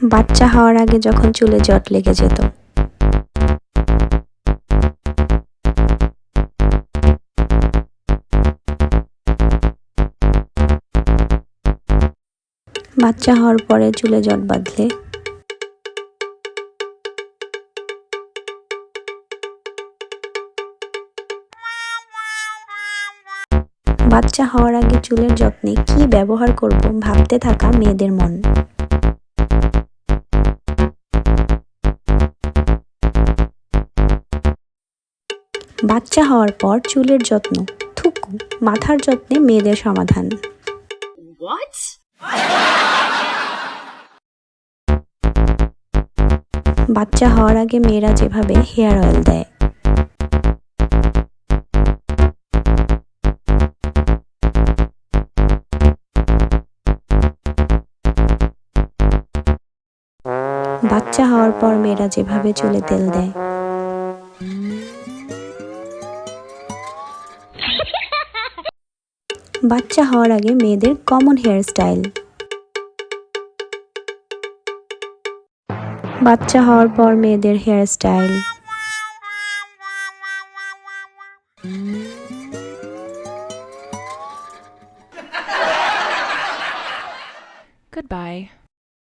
বাচ্চা হওয়ার আগে যখন চুলে জট লেগে যেত, বাচ্চা হওয়ার পরে চুলে জট বাঁধলে, বাচ্চা হওয়ার আগে চুলের যত্নে কি ব্যবহার করব ভাবতে থাকা মেয়েদের মন। বাচ্চা হওয়ার পর চুলের যত্ন, থুকু, মাথার যত্নে মেয়েদের সমাধান। What? বাচ্চা হওয়ার আগে মেয়েরা যেভাবে হেয়ার অয়েল দেয়, বাচ্চা হওয়ার পর মেয়েরা যেভাবে চুলে তেল দেয়, বাচ্চা হওয়ার আগে মেয়েদের কমন হেয়ার স্টাইল, বাচ্চা হওয়ার পর মেয়েদের হেয়ার স্টাইল। Goodbye.